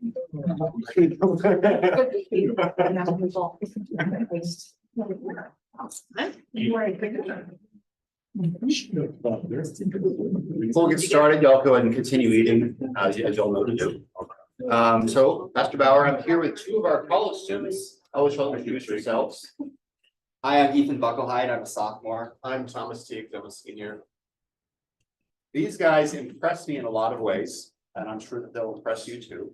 Before we get started, y'all go ahead and continue eating, as y'all know to do. So, Master Bauer, I'm here with two of our college students. I wish y'all introduce yourselves. Hi, I'm Ethan Buckelhide. I'm a sophomore. I'm Thomas Teague. I'm a senior. These guys impress me in a lot of ways, and I'm sure that they'll impress you too.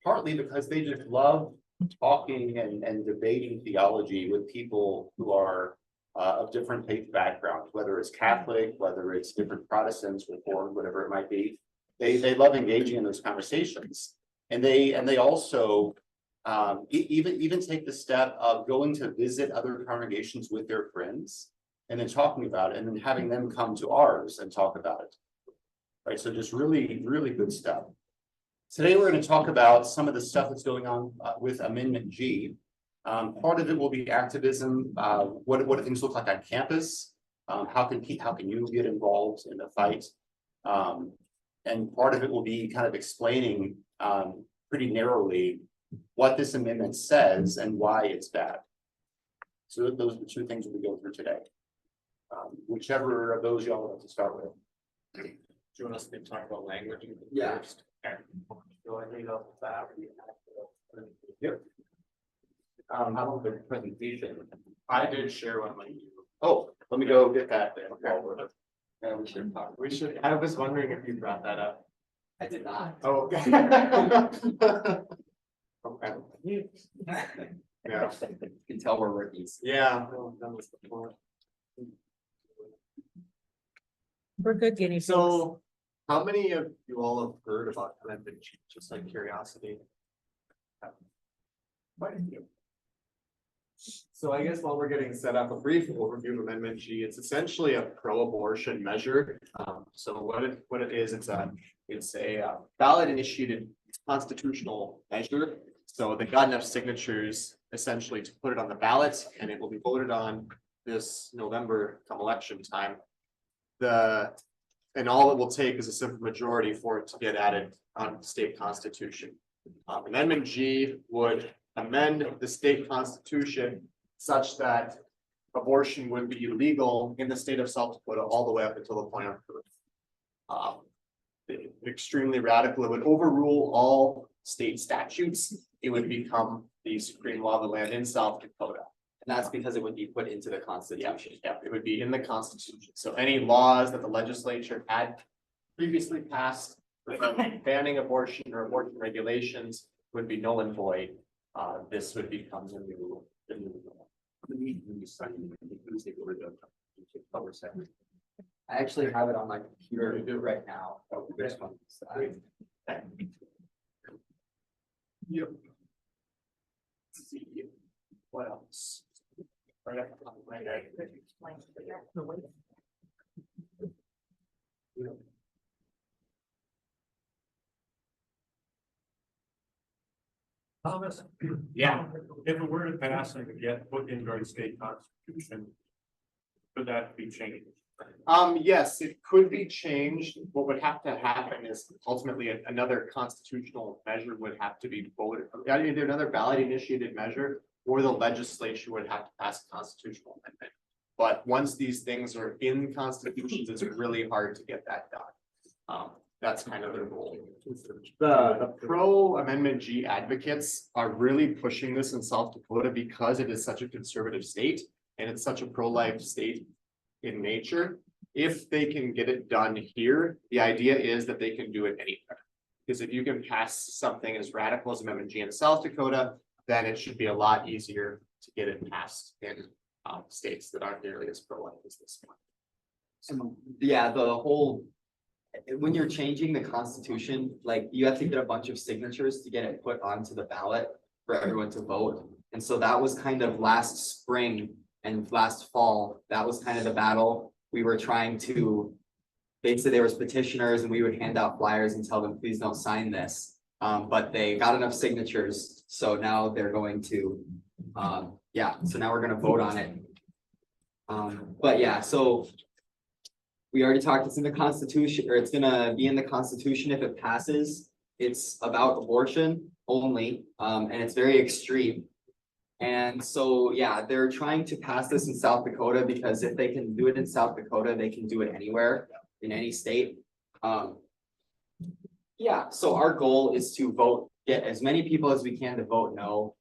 Partly because they just love talking and debating theology with people who are of different faith backgrounds, whether it's Catholic, whether it's different Protestants, Reformed, whatever it might be. They love engaging in those conversations, and they also even take the step of going to visit other congregations with their friends and then talking about it, and then having them come to ours and talk about it. Right, so just really, really good stuff. Today, we're going to talk about some of the stuff that's going on with Amendment G. Part of it will be activism. What do things look like on campus? How can you get involved in the fight? And part of it will be kind of explaining pretty narrowly what this amendment says and why it's bad. So those are the two things we'll go through today. Whichever of those y'all want to start with. Do you want us to talk about language? Yeah. First? Okay. Do I read off that? Yep. How about the presentation? I did share one with you. Oh, let me go get that then. Okay. Yeah, we should talk. We should. I was wondering if you brought that up. I did not. Oh, okay. Okay. Yeah. You can tell we're rookies. Yeah. I've done this before. We're good guinea pigs. So, how many of you all have heard about Amendment G? Just like curiosity. Quite a few. So I guess while we're getting set up, a brief overview of Amendment G, it's essentially a pro-abortion measure. So what it is, it's a ballot initiated constitutional measure. So they got enough signatures essentially to put it on the ballot, and it will be voted on this November come election time. And all it will take is a simple majority for it to get added on the state constitution. Amendment G would amend the state constitution such that abortion would be legal in the state of South Dakota all the way up until the point of birth. Extremely radical. It would overrule all state statutes. It would become the supreme law of the land in South Dakota. And that's because it would be put into the Constitution. Yeah, it would be in the Constitution. So any laws that the legislature had previously passed banning abortion or abortion regulations would be null and void. This would become the new law. I actually have it on my computer right now. This one. Yep. Let's see. What else? Right up top of my head. Thomas, yeah, if it were to pass and get put into our state constitution, could that be changed? Yes, it could be changed. What would have to happen is ultimately another constitutional measure would have to be voted, either another ballot initiated measure, or the legislature would have to pass a constitutional amendment. But once these things are in constitutions, it's really hard to get that done. That's kind of the rule. The pro Amendment G advocates are really pushing this in South Dakota because it is such a conservative state and it's such a pro-life state in nature. If they can get it done here, the idea is that they can do it anywhere. Because if you can pass something as radical as Amendment G in South Dakota, then it should be a lot easier to get it passed in states that aren't nearly as pro-life as this one. Yeah, the whole, when you're changing the Constitution, like you have to get a bunch of signatures to get it put onto the ballot for everyone to vote. And so that was kind of last spring and last fall, that was kind of the battle. We were trying to, basically there was petitioners and we would hand out flyers and tell them, please don't sign this. But they got enough signatures. So now they're going to, so now we're going to vote on it. But yeah, so we already talked, it's in the Constitution, or it's going to be in the Constitution if it passes. it's about abortion only, and it's very extreme. And so, yeah, they're trying to pass this in South Dakota because if they can do it in South Dakota, they can do it anywhere in any state. Yeah, so our goal is to get as many people as we can to vote no.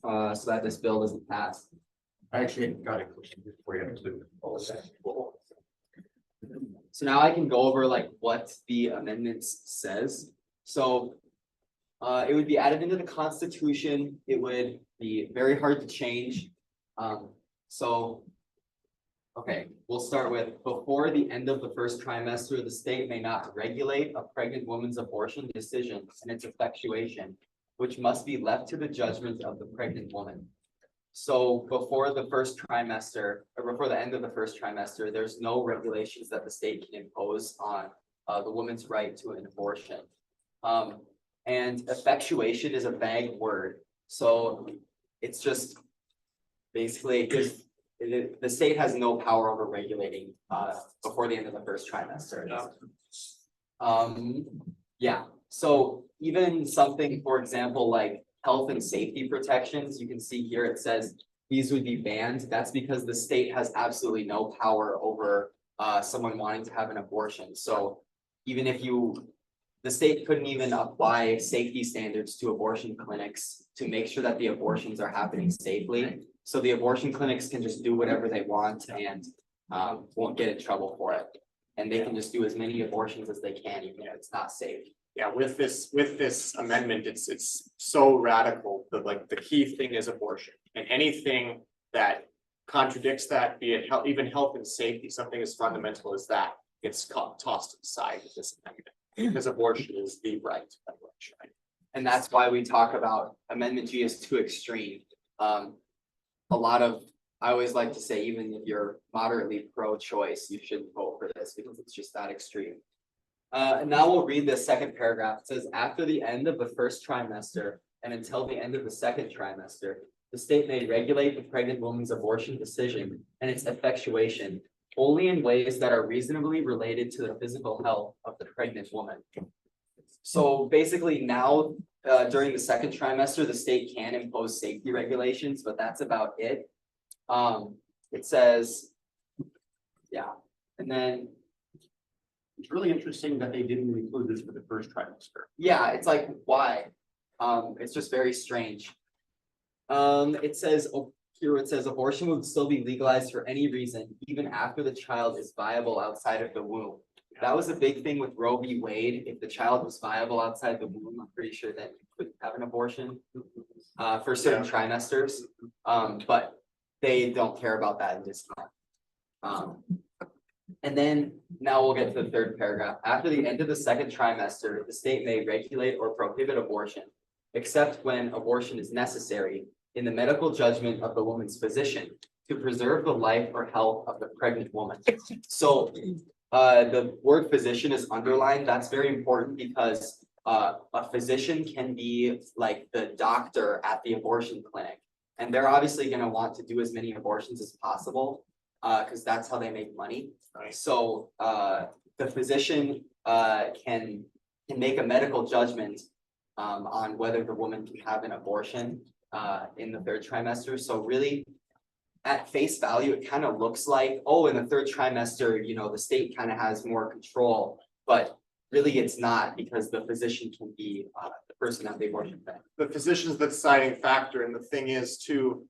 So that this bill doesn't pass. I actually got a question before you too. So now I can go over like what the amendments says. So it would be added into the Constitution. It would be very hard to change. So okay, we'll start with before the end of the first trimester, the state may not regulate a pregnant woman's abortion decision and its effectuation, which must be left to the judgment of the pregnant woman. So before the first trimester, or before the end of the first trimester, there's no regulations that the state can impose on the woman's right to an abortion. And effectuation is a vague word. So it's just basically the state has no power over regulating before the end of the first trimester. Yeah, so even something, for example, like health and safety protections, you can see here it says these would be banned. That's because the state has absolutely no power over someone wanting to have an abortion. So even if the state couldn't even apply safety standards to abortion clinics to make sure that the abortions are happening safely. So the abortion clinics can just do whatever they want and won't get in trouble for it. And they can just do as many abortions as they can, even if it's not safe. Yeah, with this amendment, it's so radical that like the key thing is abortion, and anything that contradicts that, be it even health and safety, something as fundamental as that, gets tossed aside with this amendment. Because abortion is the right to abortion. And that's why we talk about Amendment G is too extreme. I always like to say, even if you're moderately pro-choice, you shouldn't vote for this because it's just that extreme. And now we'll read the second paragraph. It says, after the end of the first trimester and until the end of the second trimester, the state may regulate the pregnant woman's abortion decision and its effectuation only in ways that are reasonably related to the physical health of the pregnant woman. So basically now, during the second trimester, the state can impose safety regulations, but that's about it. It says, yeah, and then It's really interesting that they didn't include this for the first trimester. yeah, it's like, why? It's just very strange. It says, here it says abortion would still be legalized for any reason, even after the child is viable outside of the womb. That was a big thing with Roe v. Wade. If the child was viable outside the womb, I'm pretty sure that you couldn't have an abortion for certain trimesters. But they don't care about that in this time. And then now we'll get to the third paragraph. After the end of the second trimester, the state may regulate or prohibit abortion, except when abortion is necessary in the medical judgment of the woman's physician to preserve the life or health of the pregnant woman. So the word physician is underlined. That's very important because a physician can be like the doctor at the abortion clinic. And they're obviously going to want to do as many abortions as possible because that's how they make money. Right. So the physician can make a medical judgment on whether the woman can have an abortion in the third trimester. So really, at face value, it kind of looks like, oh, in the third trimester, the state kind of has more control, but really it's not because the physician can be the person at the abortion clinic. The physician's the deciding factor, and the thing is too,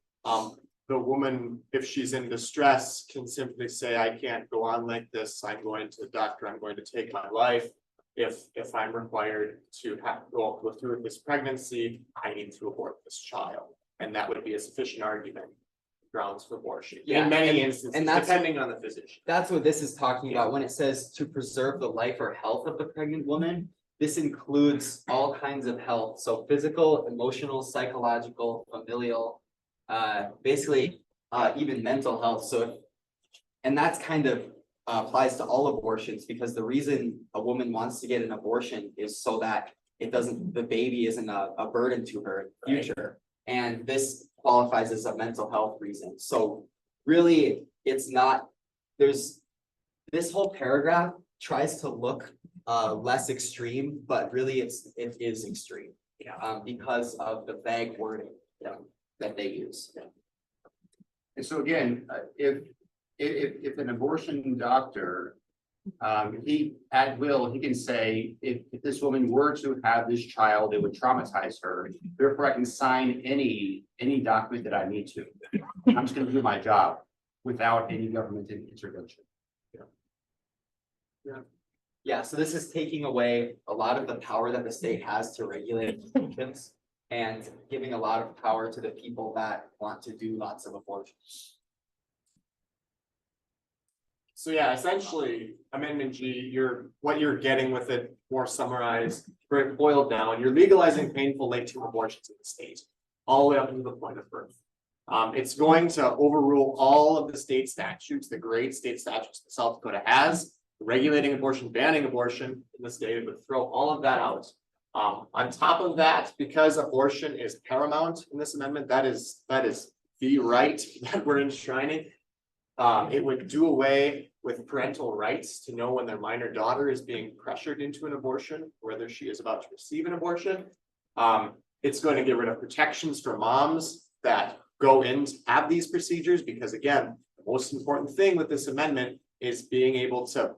the woman, if she's in distress, can simply say, I can't go on like this. I'm going to the doctor, I'm going to take my life. If I'm required to go through with this pregnancy, I need to abort this child. And that would be a sufficient argument, grounds for abortion. Yeah, In many and instances, that's- depending on the physician. That's what this is talking about when it says to preserve the life or health of the pregnant woman. This includes all kinds of health. So physical, emotional, psychological, familial, basically even mental health. And that's kind of applies to all abortions because the reason a woman wants to get an abortion is so that the baby isn't a burden to her in the future. And this qualifies as a mental health reason. So really, it's not, this whole paragraph tries to look less extreme, but really it is extreme. Yeah. Because of the vague wording that they use. And so again, if an abortion doctor, he at will, he can say, if this woman were to have this child, it would traumatize her. Therefore, I can sign any document that I need to. I'm just gonna do my job without any government intervention. Yeah, so this is taking away a lot of the power that the state has to regulate abortions and giving a lot of power to the people that want to do lots of abortions. So yeah, essentially, Amendment G, what you're getting with it more summarized, boiled down, you're legalizing painful late-term abortions in the state, all the way up to the point of birth. It's going to overrule all of the state statutes, the great state statutes that South Dakota has, regulating abortion, banning abortion in the state. It would throw all of that out. On top of that, because abortion is paramount in this amendment, that is the right that we're enshrining. It would do away with parental rights to know when their minor daughter is being pressured into an abortion, whether she is about to receive an abortion. It's going to get rid of protections for moms that go in to have these procedures, because again, the most important thing with this amendment is being able to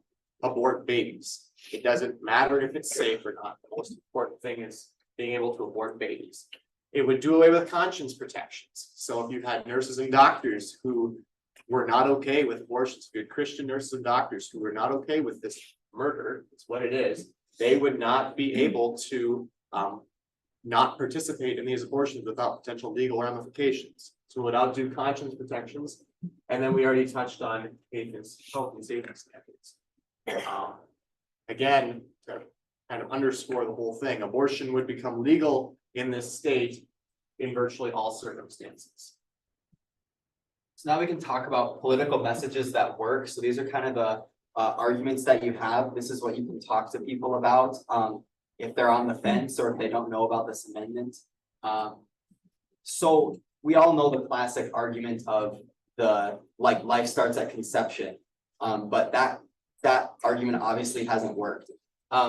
abort babies. It doesn't matter if it's safe or not. The most important thing is being able to abort babies. It would do away with conscience protections. So if you've had nurses and doctors who were not okay with abortions, good Christian nurses and doctors who were not okay with this murder, it's what it is, they would not be able to not participate in these abortions without potential legal ramifications. So without due conscience protections, and then we already touched on health and safety standards. Again, to kind of underscore the whole thing, abortion would become legal in this state in virtually all circumstances. So now we can talk about political messages that work. So these are kind of the arguments that you have. This is what you can talk to people about if they're on the fence or if they don't know about this amendment. So we all know the classic argument of the life starts at conception, but that argument obviously hasn't worked.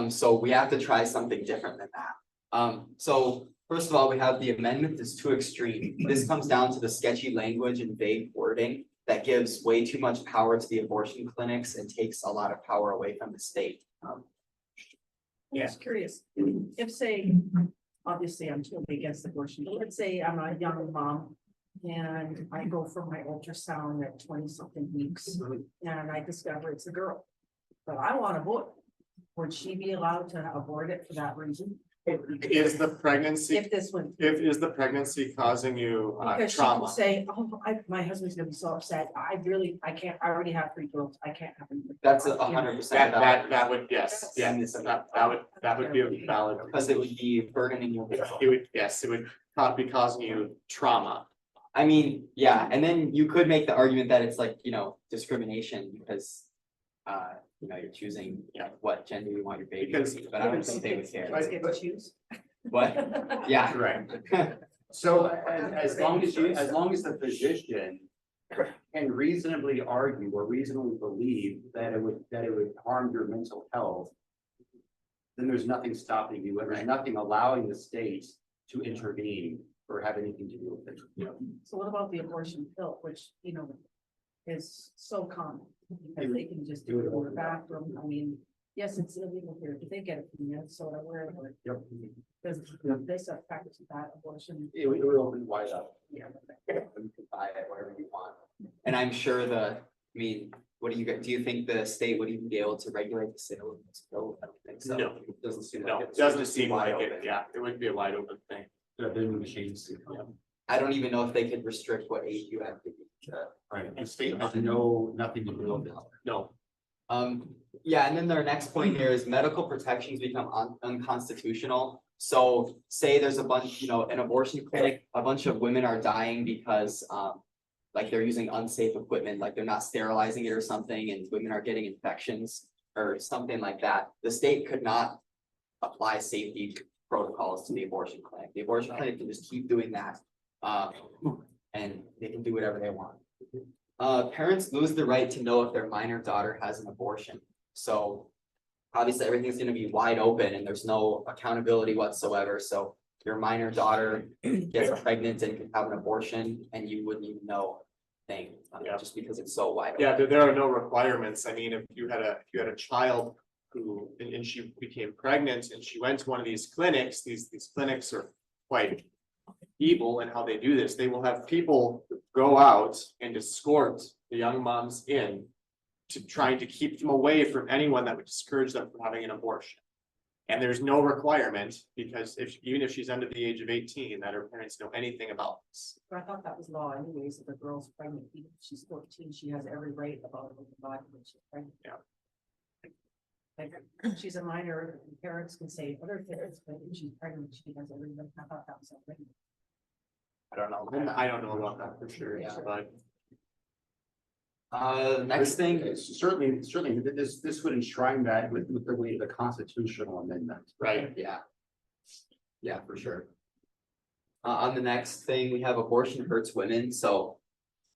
So we have to try something different than that. So first of all, we have the amendment is too extreme. This comes down to the sketchy language and vague wording that gives way too much power to the abortion clinics and takes a lot of power away from the state. I'm just curious, if say, obviously I'm totally against abortion, but let's say I'm a young mom. And I go for my ultrasound at 20-something weeks and I discover it's a girl. But I want to abort. Would she be allowed to abort it for that reason? Is the pregnancy, If this one, is the pregnancy causing you because she could trauma? say, oh, my husband's gonna be so upset. I can't, I already have 3 girls. I can't have them. That's 100%. That would, yes, yeah, that would be a valid. Because it would be burdening your. It would, yes, it would not be causing you trauma. I mean, yeah, and then you could make the argument that it's like, discrimination because, you're choosing, what gender you want your baby to be, but I don't think they would care. Kids get to choose. What? Yeah. Right. So as long as the physician can reasonably argue or reasonably believe that it would harm your mental health, then there's nothing stopping you, and there's nothing allowing the state to intervene or have anything to do with it. So what about the abortion pill, which, is so common? Because they can just do it in the bathroom. I mean, yes, it's illegal here, but they get it from Minnesota, wherever. Yep. Does this affect that abortion? It would open wide up. Yeah. You can buy it whatever you want. And I'm sure what do you think the state would even be able to regulate the sale of this pill? I don't think so. No. It doesn't seem No, like it doesn't seem like it, yeah, it would be a wide open thing. The vending machines. I don't even know if they could restrict what age you have to be. Right, the state has nothing to do with it. No, Yeah, and then their next point here is medical protections become unconstitutional. So say there's a bunch, an abortion clinic, a bunch of women are dying because they're using unsafe equipment, like they're not sterilizing it or something, and women are getting infections or something like that. The state could not apply safety protocols to the abortion clinic. The abortion clinic can just keep doing that. And they can do whatever they want. Parents lose the right to know if their minor daughter has an abortion. So obviously everything's gonna be wide open and there's no accountability whatsoever, so your minor daughter gets pregnant and can have an abortion and you wouldn't even know a thing, Yeah. just because it's so wide. Yeah, open. there are no requirements. I mean, if you had a child who, and she became pregnant and she went to one of these clinics, these clinics are quite evil in how they do this. They will have people go out and escort the young moms in to trying to keep them away from anyone that would discourage them from having an abortion. And there's no requirement, because even if she's under the age of 18, that her parents know anything about this. But I thought that was law anyways, if a girl's pregnant, even if she's 14, she has every right about her body when she's pregnant. Yeah. Like, she's a minor, parents can say other things, but if she's pregnant, she has every right. I thought that was already. I don't know. And I don't know about that for sure, Yeah. but Next thing, It's certainly, this would enshrine that with the way of the constitutional amendment. right, yeah. Yeah, for sure. On the next thing, we have abortion hurts women, so.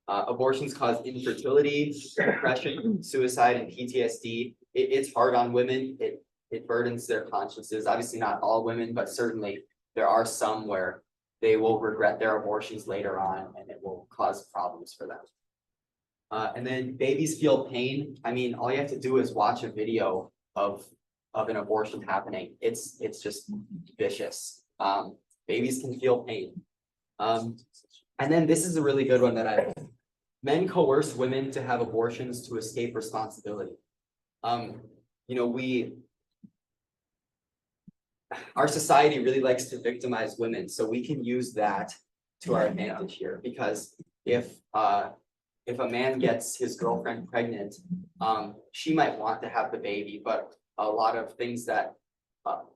Abortions cause infertility, depression, suicide, and PTSD. It's hard on women, it burdens their consciences, obviously not all women, but certainly there are some where. They will regret their abortions later on and it will cause problems for them. And then babies feel pain. I mean, all you have to do is watch a video of an abortion happening. It's just vicious. Babies can feel pain. And then this is a really good one that men coerce women to have abortions to escape responsibility. Our society really likes to victimize women, so we can use that to our advantage here, because if a man gets his girlfriend pregnant, she might want to have the baby, but a lot of things that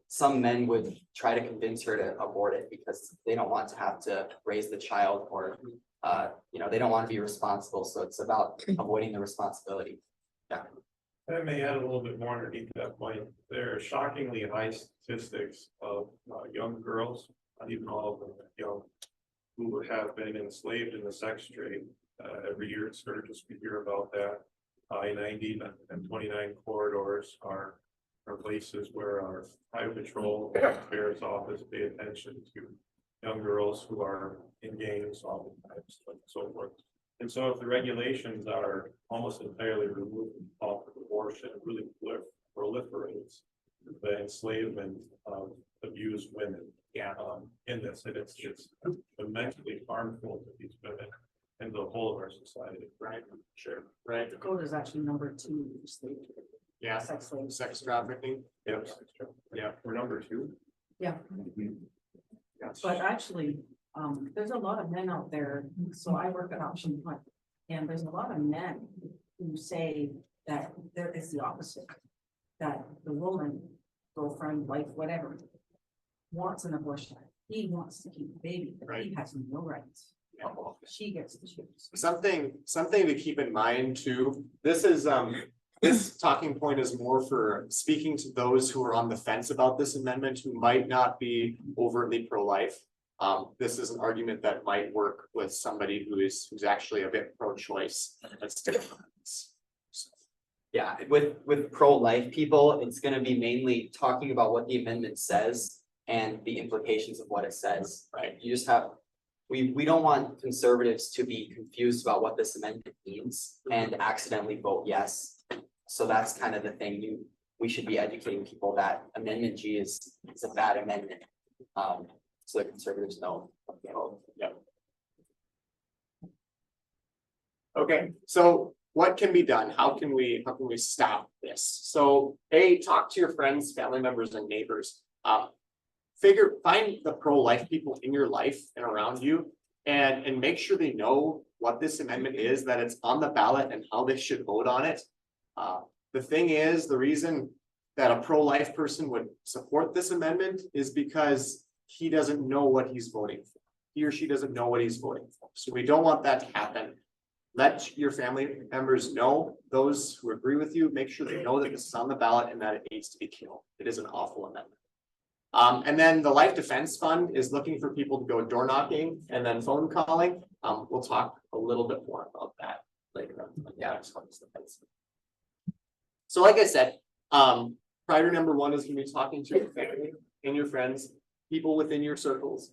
some men would try to convince her to abort it because they don't want to have to raise the child, or they don't want to be responsible, so it's about avoiding the responsibility. I may add a little bit more underneath that point. There are shockingly high statistics of young girls, not even all of them young, who have been enslaved in the sex trade. Every year at Sturgis, we hear about that. I-90 and 29 corridors are places where our highway patrol and affairs office pay attention to young girls who are in gangs oftentimes, and so forth. And so if the regulations are almost entirely removed off of abortion, it really proliferates the enslavement of abused women. In this, and it's immensely harmful to these women and the whole of our society. right, sure, right, Dakota is actually #2 for slave trade, yeah, sex slaves. sex trafficking, Yep. yeah. We're number 2. Yeah, Yes. but actually, there's a lot of men out there, so I work at Option One. And there's a lot of men who say that there is the opposite. That the woman, girlfriend, wife, whatever, wants an abortion. He wants to keep the baby, but he has no rights. She gets to choose. Something to keep in mind too, this is, this talking point is more for speaking to those who are on the fence about this amendment, who might not be overtly pro-life. This is an argument that might work with somebody who's actually a bit pro-choice. That's different. Yeah, with pro-life people, it's gonna be mainly talking about what the amendment says and the implications of what it says, right? You just have, we don't want conservatives to be confused about what this amendment means and accidentally vote yes. So that's kind of the thing, we should be educating people that Amendment G is a bad amendment. So the conservatives know. Yeah. Okay, so what can be done? How can we stop this? So, A, talk to your friends, family members, and neighbors. Find the pro-life people in your life and around you, and make sure they know what this amendment is, that it's on the ballot, and how they should vote on it. The thing is, the reason that a pro-life person would support this amendment is because he doesn't know what he's voting for. He or she doesn't know what he's voting for. So we don't want that to happen. Let your family members know, those who agree with you, make sure they know that this is on the ballot and that it needs to be killed. It is an awful amendment. And then the Life Defense Fund is looking for people to go door knocking and then phone calling. We'll talk a little bit more about that later on. Yeah, so like I said, priority number one is gonna be talking to your family and your friends, people within your circles.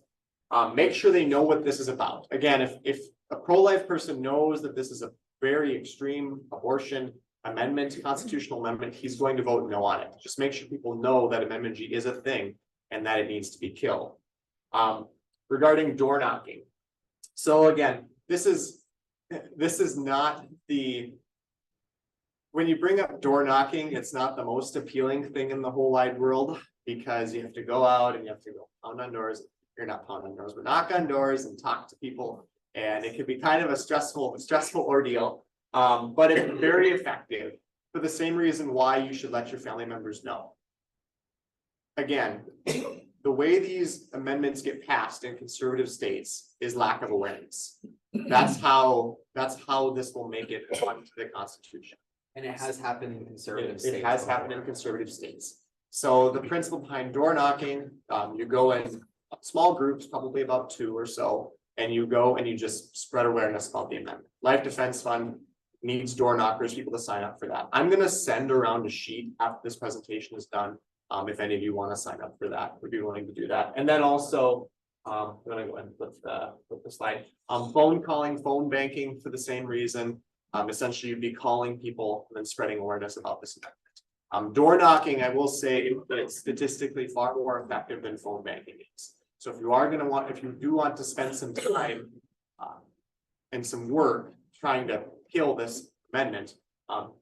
Make sure they know what this is about. Again, if a pro-life person knows that this is a very extreme abortion amendment, constitutional amendment, he's going to vote no on it. Just make sure people know that Amendment G is a thing and that it needs to be killed. Regarding door knocking. So again, this is not the, when you bring up door knocking, it's not the most appealing thing in the whole wide world, because you have to go out and you have to go pound on doors. You're not pound on doors, but knock on doors and talk to people. And it can be kind of a stressful ordeal. But it's very effective for the same reason why you should let your family members know. Again, the way these amendments get passed in conservative states is lack of awareness. That's how this will make it onto the Constitution. And it has happened in conservative states. It has happened in conservative states. So the principle behind door knocking, you go in small groups, probably about 2 or so, and you go and you just spread awareness about the amendment. Life Defense Fund needs door knockers, people to sign up for that. I'm gonna send around a sheet after this presentation is done. If any of you want to sign up for that, we'd be willing to do that. And then also, I'm gonna go ahead and flip the slide. Phone calling, phone banking for the same reason. Essentially you'd be calling people and then spreading awareness about this amendment. Door knocking, I will say it's statistically far more effective than phone banking is. So if you do want to spend some time and some work trying to kill this amendment,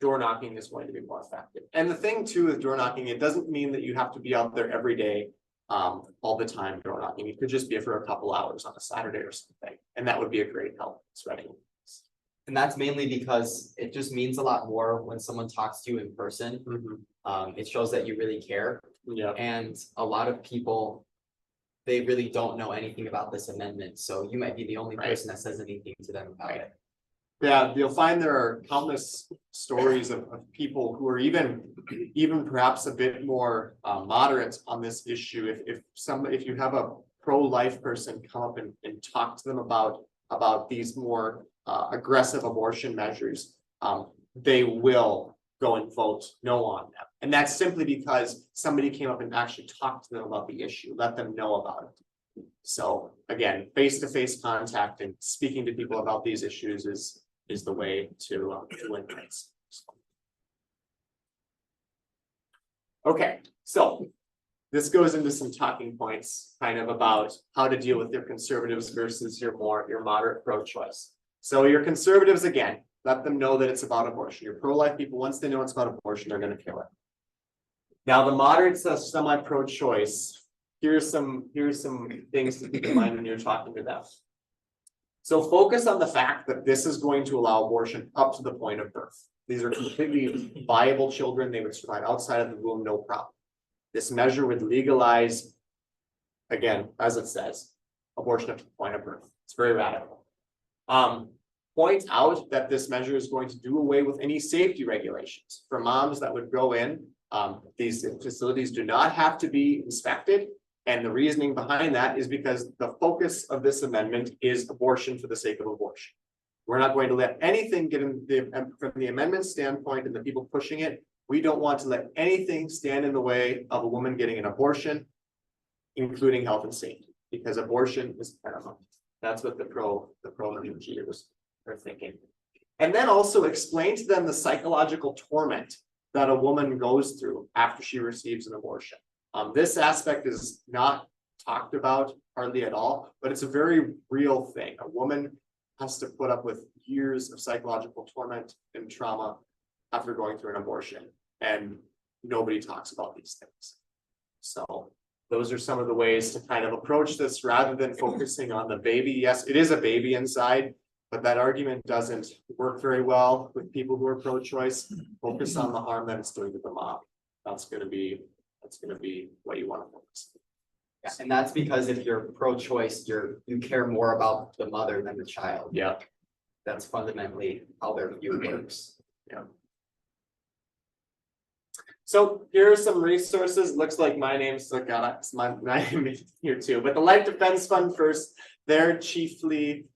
door knocking is going to be more effective. And the thing too with door knocking, it doesn't mean that you have to be out there every day, all the time door knocking. It could just be for a couple hours on a Saturday or something, and that would be a great help spreading. And that's mainly because it just means a lot more when someone talks to you in person. It shows that you really care. Yeah. And a lot of people, they really don't know anything about this amendment. So you might be the only person that says anything to them about it. Yeah, you'll find there are countless stories of people who are even perhaps a bit more moderate on this issue. If you have a pro-life person come up and talk to them about these more aggressive abortion measures, they will go and vote no on them. And that's simply because somebody came up and actually talked to them about the issue, let them know about it. So again, face-to-face contact and speaking to people about these issues is the way to win things. Okay, so this goes into some talking points kind of about how to deal with your conservatives versus your moderate pro-choice. So your conservatives, again, let them know that it's about abortion. Your pro-life people, once they know it's about abortion, they're going to kill it. Now the moderates are semi-pro-choice. Here's some things to keep in mind when you're talking to them. So focus on the fact that this is going to allow abortion up to the point of birth. These are completely viable children. They would survive outside of the womb, no problem. This measure would legalize, again, as it says, abortion up to the point of birth. It's very radical. Point out that this measure is going to do away with any safety regulations for moms that would go in. These facilities do not have to be inspected. And the reasoning behind that is because the focus of this amendment is abortion for the sake of abortion. We're not going to let anything get in from the amendment standpoint and the people pushing it. We don't want to let anything stand in the way of a woman getting an abortion, including health and safety, because abortion is paramount. That's what the pro-G-ers are thinking. And then also explain to them the psychological torment that a woman goes through after she receives an abortion. This aspect is not talked about hardly at all, but it's a very real thing. A woman has to put up with years of psychological torment and trauma after going through an abortion, and nobody talks about these things. So those are some of the ways to kind of approach this rather than focusing on the baby. Yes, it is a baby inside, but that argument doesn't work very well with people who are pro-choice. Focus on the harm that it's doing to the mom. That's going to be what you want to focus on. Yeah, and that's because if you're pro-choice, you care more about the mother than the child. Yeah. That's fundamentally how their view works. Yeah. So here are some resources. Looks like my name's my name is here too. But the Life Defense Fund first, they're chiefly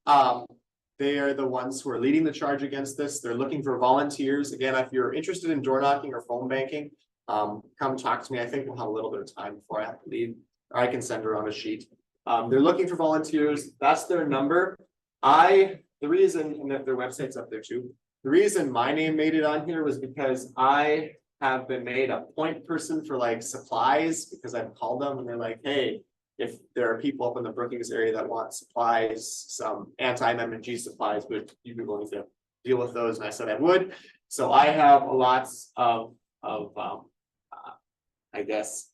they are the ones who are leading the charge against this. They're looking for volunteers. Again, if you're interested in door knocking or phone banking, come talk to me. I think we'll have a little bit of time before I have to leave, or I can send around a sheet. They're looking for volunteers. That's their number. The reason, and their website's up there too. The reason my name made it on here was because I have been made a point person for like supplies, because I've called them and they're like, hey, if there are people up in the Brookings area that want supplies, some anti-amendment G supplies, would you be willing to deal with those? And I said I would. So I have lots of I guess,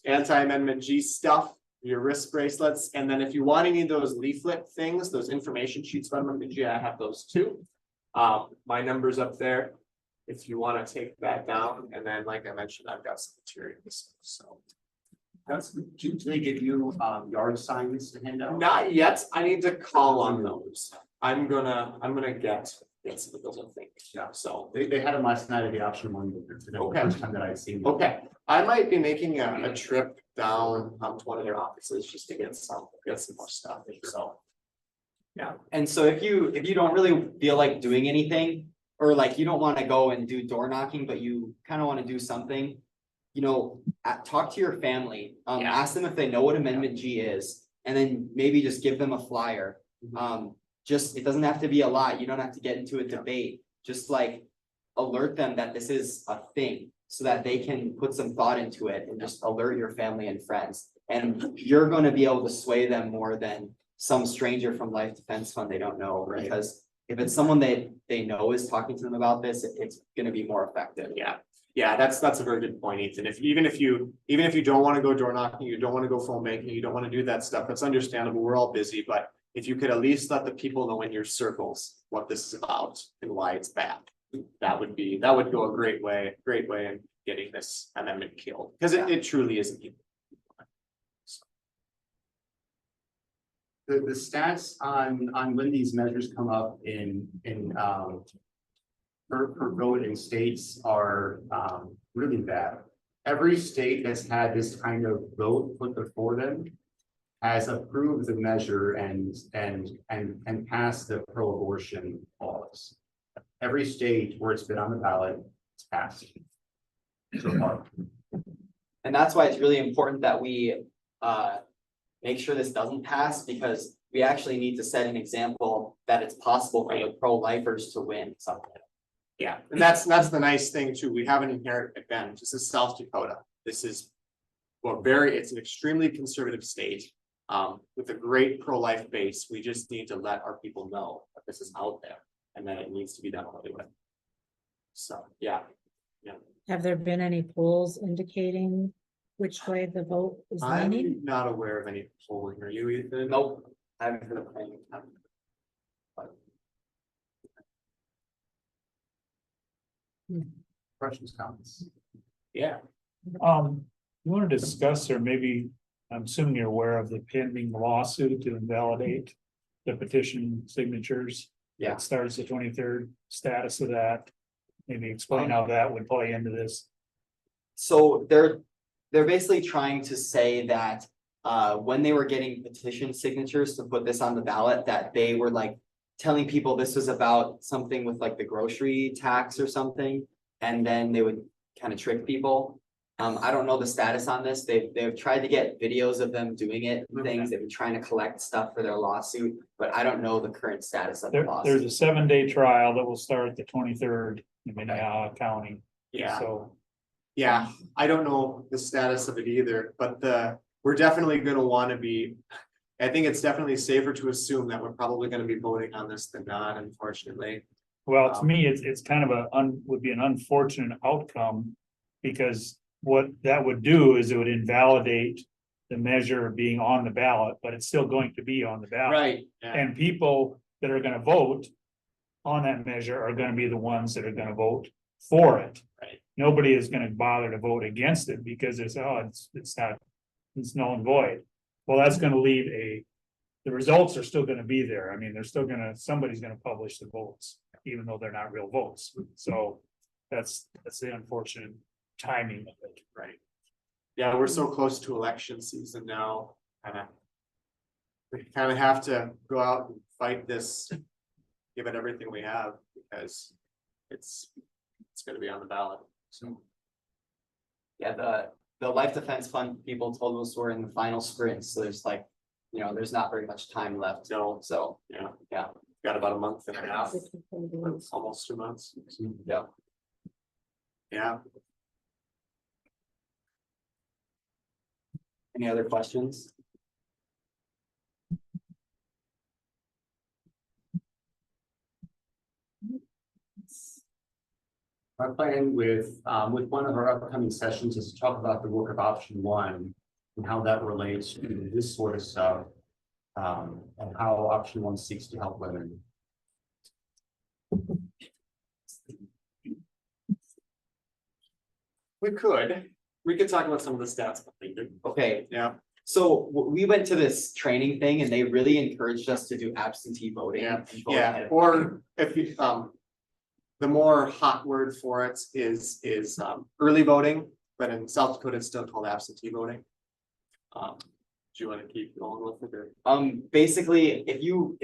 anti-amendment G stuff, your wrist bracelets. And then if you want any of those leaflet things, those information sheets about amendment G, I have those too. My number's up there if you want to take that down. And then, like I mentioned, I've got some materials, so. Do they give you yard signs to hand out? Not yet. I need to call on those. I'm gonna get some of those, I think. Yeah, so. They had them last night at the option one, but today, Okay. the first time that I'd seen them. Okay, I might be making a trip down to one of their offices just to get some more stuff, so. Yeah, And so if you don't really feel like doing anything, or like you don't want to go and do door knocking, but you kind of want to do something. You know, talk to your family, Yeah. ask them if they know what Amendment G is, and then maybe just give them a flyer. It doesn't have to be a lot, you don't have to get into a debate, just like alert them that this is a thing. So that they can put some thought into it and just alert your family and friends. And you're gonna be able to sway them more than some stranger from Life Defense Fund they don't know, Right. because if it's someone they know is talking to them about this, it's gonna be more effective. yeah, that's a very good point, Ethan. Even if you don't want to go door knocking, you don't want to go phone banking, you don't want to do that stuff, that's understandable. We're all busy, but if you could at least let the people know in your circles what this is about and why it's bad. That would go a great way in getting this amendment killed, because it truly isn't. The stats on when these measures come up in per vote in states are really bad. Every state that's had this kind of vote put before them has approved the measure and passed the pro-abortion laws. Every state where it's been on the ballot, it's passed. So far. And that's why it's really important that we make sure this doesn't pass, because we actually need to set an example that it's possible for the pro-lifers to win something. Yeah, and that's the nice thing too. We have an inherent advantage. This is South Dakota. This is it's an extremely conservative state with a great pro-life base. We just need to let our people know that this is out there and that it needs to be done with. So, yeah. Have there been any polls indicating which way the vote is leaning? I'm not aware of any polling. Are you, Ethan? Nope, I haven't heard of any. Questions, comments? Yeah. You want to discuss, or maybe, I'm assuming you're aware of the pending lawsuit to invalidate the petition signatures. Yeah. It starts the 23rd, status of that. Maybe explain how that would play into this. So they're basically trying to say that when they were getting petition signatures to put this on the ballot, that they were like telling people this was about something with like the grocery tax or something, and then they would kind of trick people. I don't know the status on this. They've tried to get videos of them doing it, things. They've been trying to collect stuff for their lawsuit, but I don't know the current status of the There's lawsuit. a 7-day trial that will start the 23rd in Minnehaha County. Yeah. So Yeah, I don't know the status of it either, but we're definitely gonna want to be. I think it's definitely safer to assume that we're probably gonna be voting on this than not, unfortunately. well, to me, it's kind of would be an unfortunate outcome, because what that would do is it would invalidate the measure being on the ballot, but it's still going to be on the ballot. Right. Yeah. And people that are gonna vote on that measure are gonna be the ones that are gonna vote for it. Right. Nobody is gonna bother to vote against it because it's null and void. Well, that's gonna leave the results are still gonna be there. I mean, somebody's gonna publish the votes, even though they're not real votes. So that's the unfortunate timing of it. Right. Yeah, we're so close to election season now, we kind of have to go out and fight this, give it everything we have, because it's gonna be on the ballot, so. Yeah, the life defense fund people told us we're in the final sprint, so there's like, there's not very much time left. No, So, yeah, yeah, got about a month and a half, almost 2 months. yeah. Yeah, Any other questions? Our plan with one of our upcoming sessions is to talk about the work of option one and how that relates to this sort of stuff. And how option one seeks to help women. we could talk about some of the stats. Okay, Yeah, so we went to this training thing and they really encouraged us to do absentee voting. yeah, and vote ahead yeah, of or if you, the more hot word for it is early voting, but in South Dakota, it's still called absentee voting. Do you want to keep going with it or? Basically, if you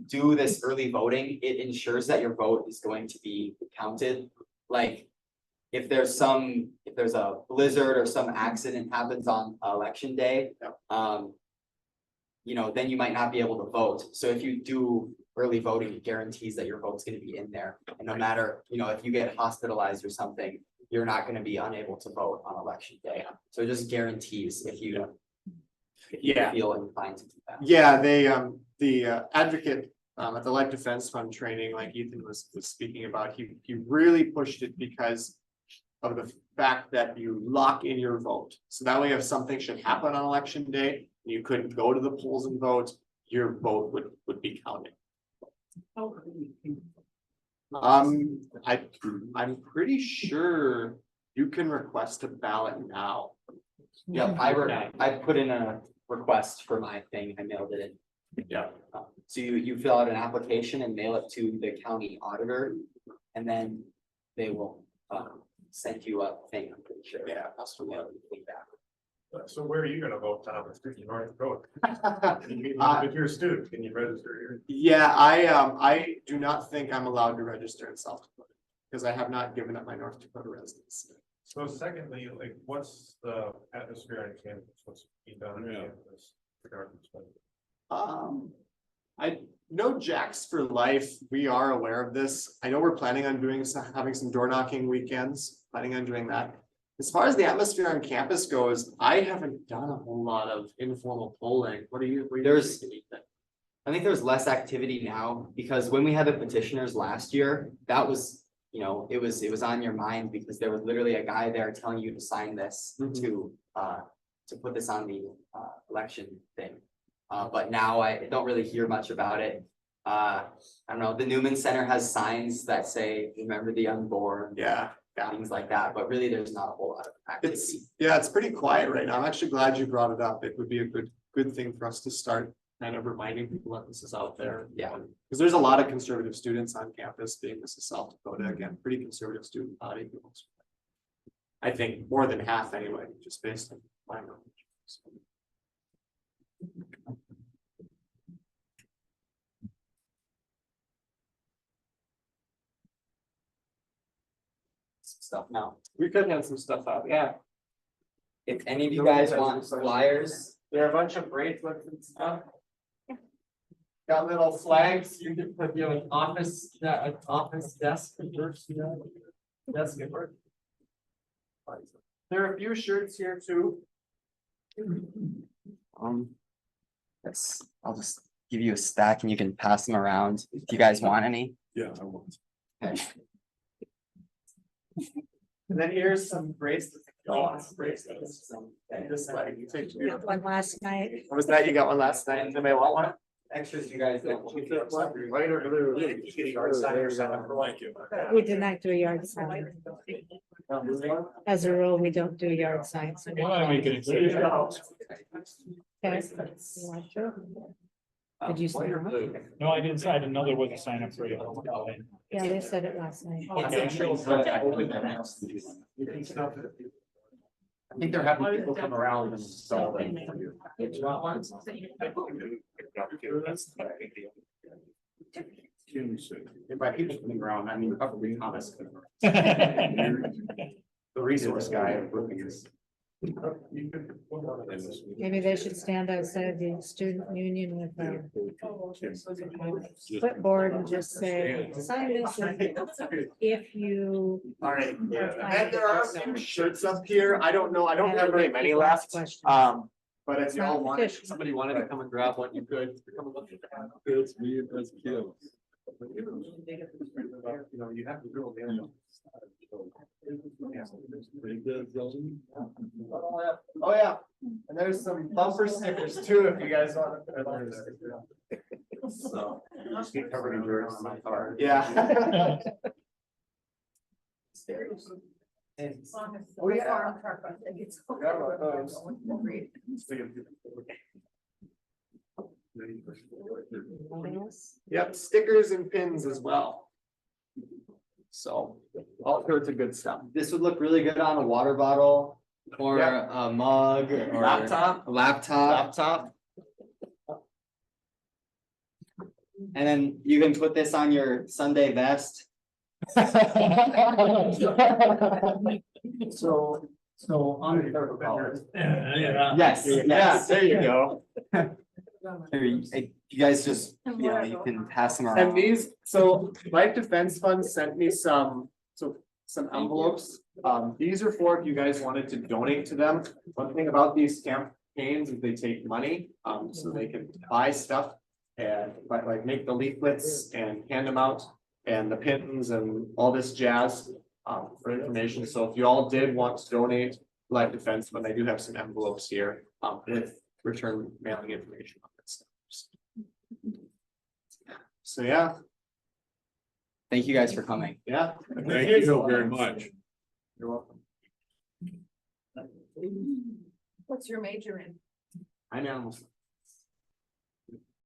do this early voting, it ensures that your vote is going to be counted. Like, if there's a blizzard or some accident happens on election day, then you might not be able to vote. So if you do early voting, it guarantees that your vote's gonna be in there. And no matter, if you get hospitalized or something, you're not gonna be unable to vote on election day. So it just guarantees if you Yeah. feel inclined to do that. Yeah, they, the advocate, at the Life Defense Fund training, like Ethan was speaking about, he really pushed it because of the fact that you lock in your vote. So that way, if something should happen on election day, and you couldn't go to the polls and vote, your vote would be counted. I'm pretty sure you can request a ballot now. Yep, I put in a request for my thing, I mailed it in. Yeah. So you fill out an application and mail it to the county auditor, and then they will send you a thing, I'm pretty sure. Yeah. That's from the feedback. So where are you gonna vote, Tom? It's in North Dakota. If you're a student, can you register here? Yeah, I do not think I'm allowed to register in South Dakota, because I have not given up my North Dakota residence. So secondly, like, what's the atmosphere on campus? What's being done on campus? Regarding this? I know Jacks for Life, we are aware of this. I know we're planning on having some door knocking weekends, planning on doing that. As far as the atmosphere on campus goes, I haven't done a whole lot of informal polling. What are you? There's- I think there's less activity now, because when we had the petitioners last year, that was, it was on your mind, because there was literally a guy there telling you to sign this to put this on the election thing. But now I don't really hear much about it. I don't know, the Newman Center has signs that say, remember the unborn, Yeah, things like that, but really there's not a whole lot of activity. it's pretty quiet right now. I'm actually glad you brought it up. It would be a good thing for us to start kind of reminding people that this is out there. Yeah. Because there's a lot of conservative students on campus, being this is South Dakota, again, pretty conservative student body. I think more than half anyway, just based on my knowledge. Stuff now. We could have some stuff out, yeah. If any of you guys want flyers, There are a bunch of bracelets and stuff. Got little flags, you can put, an office desk. Desk at work. There are a few shirts here too. I'll just give you a stack and you can pass them around if you guys want any. Yeah, I want. Okay. And then here's some bracelets. Bracelets. And this like, you take. Got one last night. What was that? You got one last night? Anybody want one? Extras you guys don't. Right over there. We did not do a yard sign. As a rule, we don't do yard signs. Why don't we make it exciting? Okay. You want to? Did you sign up? No, I didn't, I had another with a sign up for you. Yeah, they said it last night. I think they're having people come around and sell them. And by people coming around, I mean probably Thomas. the resource guy at Brookings. Maybe they should stand outside the student union with a clipboard and just say, sign this if you. All right, are and finding there are it." some shirts up here. I don't know, I don't have very many Last left. question. But if y'all wanted, Competition. somebody wanted to come and grab one, you could. Come and look at that. It's me as kids. You know, you have to drill down. Oh, yeah, and there's some bumper stickers too, if you guys want. So, Just get covered in dirt on my car. yeah. Oh, yeah. Forgot about those. Anything else? Yep, stickers and pins as well. So, all sorts of good stuff. This would look really good on a water bottle or Yep. a mug or Laptop. a laptop. Laptop. And then you can put this on your Sunday vest. So on the third call. Yes, Yeah, yes. there you go. Here, you guys just, you know, you can pass them And around. these, so Life Defense Fund sent me some envelopes. These are for if you guys wanted to donate to them. One thing about these campaigns is they take money, so they can buy stuff. And like make the leaflets and hand them out and the pins and all this jazz, for information. So if you all did want to donate Life Defense Fund, I do have some envelopes here, with return mailing information on that stuff. So yeah, Thank you guys for coming. yeah. Thank you very much. You're welcome. What's your major in? I'm animals.